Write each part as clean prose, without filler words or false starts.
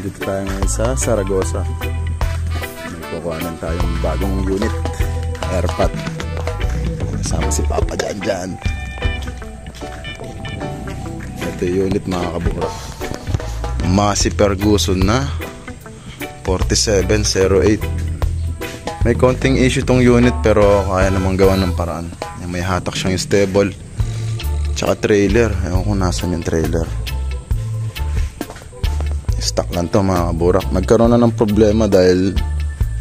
Dito tayo ngayon sa Zaragoza. May kukuhanan tayong bagong unit, airpot. Kasama si Papa dyan. Ito yung unit mga kaburak. Massey Ferguson na 4708. May konting issue tong unit pero kaya namang gawa ng paraan. May hatak siyang stable tsaka trailer. Ewan kung nasan yung trailer. Stuck lang to mga kaburak. Nagkaroon na ng problema dahil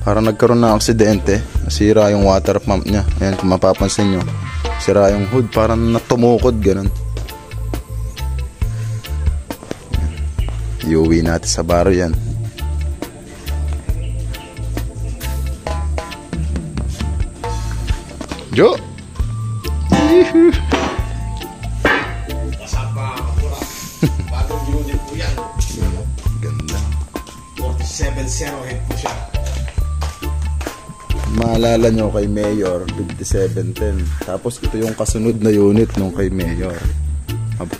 parang nagkaroon na aksidente. Nasira yung water pump nya. Ayan, kung mapapansin nyo, sira yung hood, parang natumukod ganun. Iuwi natin sa baro yan. Jo! Bagong unit po yan. Ganda. 4708 po siya. Maalala nyo kay Mayor 5710. Tapos ito yung kasunod na unit nung kay Mayor.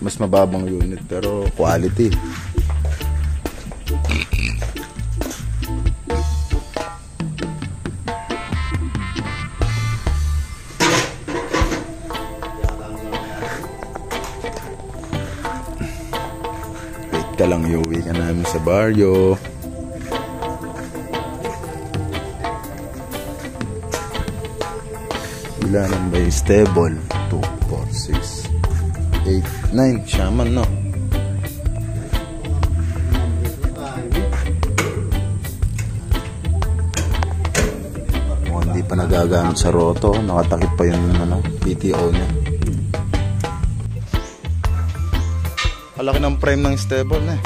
Mas mababang unit pero quality. Wait ka lang, iuwi ka namin sa baryo. Ilan ba yung stable? 2, 4, 6, 8, 9. Shaman, no? Mukhang hindi pa nagagamit sa roto. Nakatakip pa yung PTO niya. Kalaki ng frame ng stable na eh.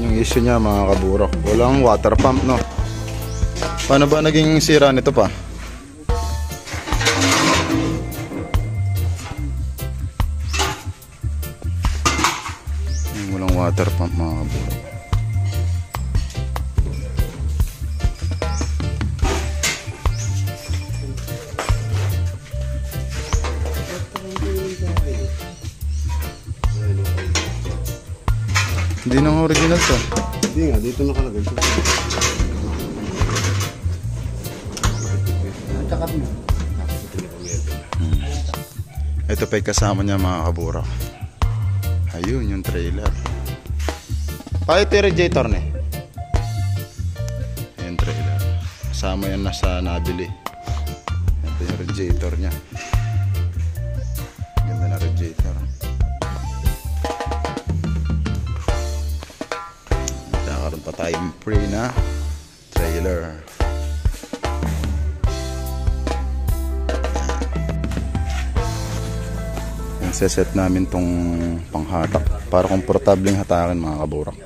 Yung issue niya mga kaburok, walang water pump, no? Paano ba naging sira nito pa? Walang water pump mga kaburok. Hindi nang original to. Hindi nga, dito nakalagay. Ito pa yung kasama niya mga kaburak. Ayun yung trailer. Ito yung radiator na eh. Yung trailer. Kasama yan nasa nabili. Ito yung radiator niya. Ganda na radiator. Nagkakaroon pa tayong free na trailer. Seset namin tong panghatak para komportableng hatakin mga kaburak.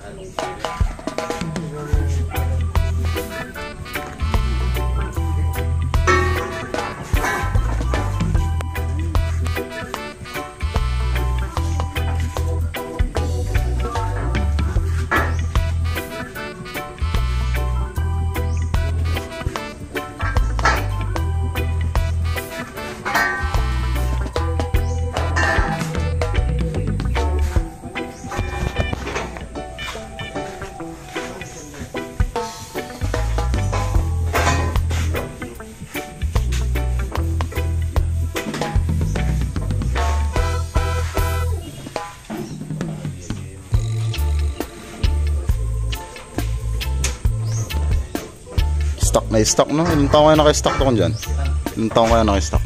Stock na stock, no? Ilang taon kaya naka-stock to kung dyan? Ilang taon kaya naka-stock?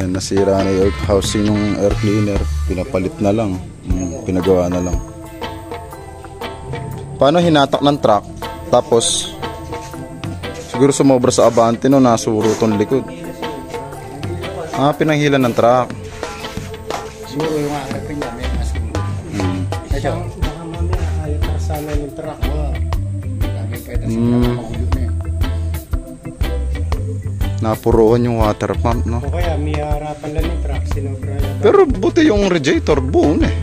Ayan, nasira na yung housing ng air cleaner. Pinapalit na lang. Pinagawa na lang. Paano hinatak ng truck? Tapos, siguro sumobra sa abante no, nasuro tong likod. Pinanghilan ng truck. Siguro yung akin niya, may nasuro. Baka mamaya ay kasama yung truck. Lagi pwede sa pagkakulog na yun. Napuruan yung water pump, no? O kaya may harapan lang yung truck, sinobra yan. Pero buti yung radiator buo na eh.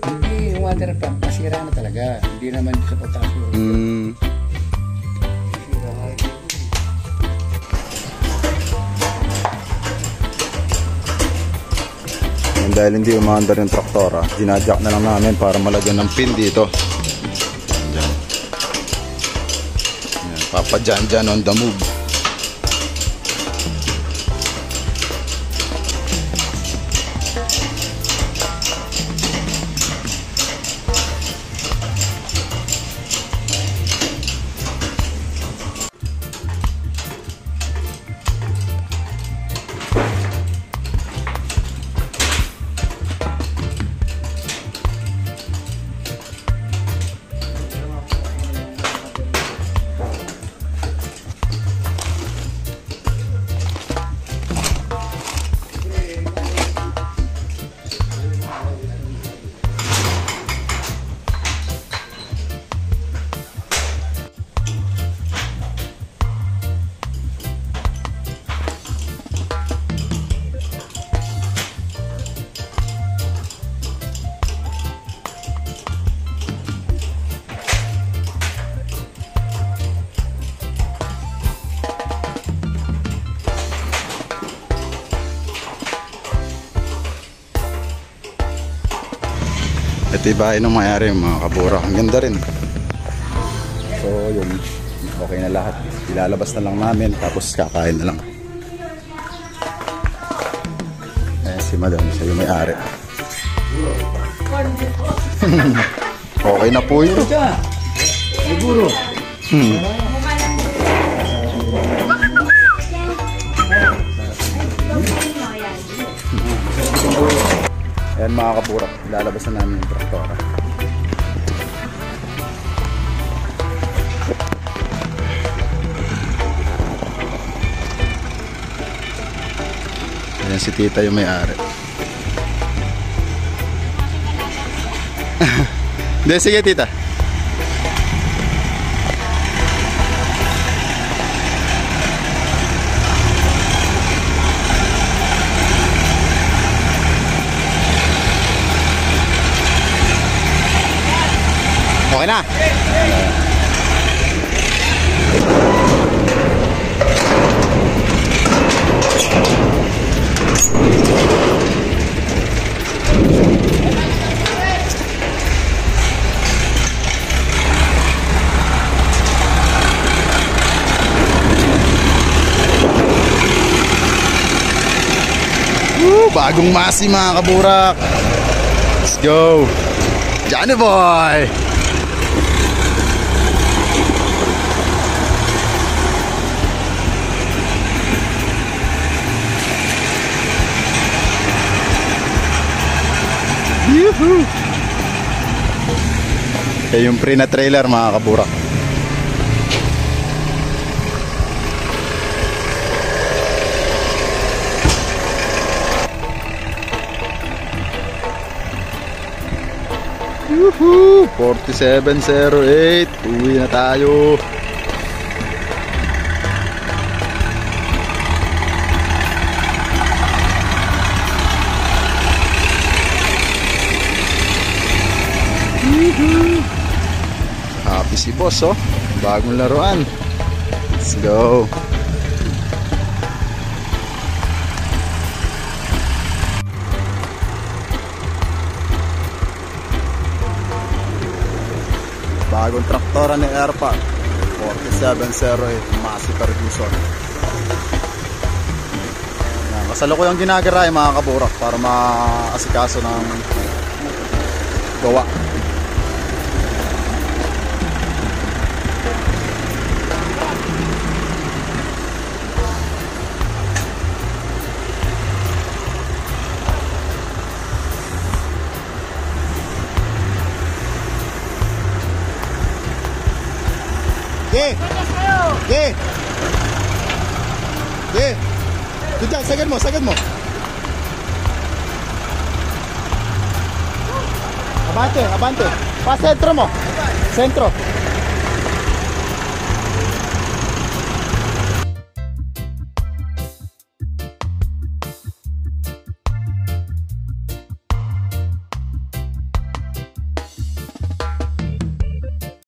Hindi, yung water pump, masira na talaga. Hindi naman sa potasyo. And dahil hindi umaandar yung traktora, ginadyak na lang namin para malagyan ng pin dito. Yan. Yan, Papa Jan Jan on the move. Ito yung bahay ng mayari, mga kabura. Ang ganda rin. So yun, okay na lahat. Ilalabas na lang namin, tapos kakain na lang. Si madam, siya yung may-ari. Okay na po yun. Siguro. Ayan mga kaburak, ilalabas na namin yung traktora. Ayan si tita yung may-ari. Hindi, sige tita. Okay na. Bagong masi mga kaburak. Let's go. Johnny boy. Yuhu! Yung pre na trailer mga kaburak. Yuhu! 4708. Uwi na tayo. Happy si boss, oh. Bagong laruan. Let's go. Bagong traktora ni Airpac 4708 Massey Ferguson. Kasalukuyang ginagaray mga kaburak para maasikaso ng gawa. Ge! Ge! Doon dyan, sagad mo, sagad mo. Abante, abante. Pa sentro mo. Sentro.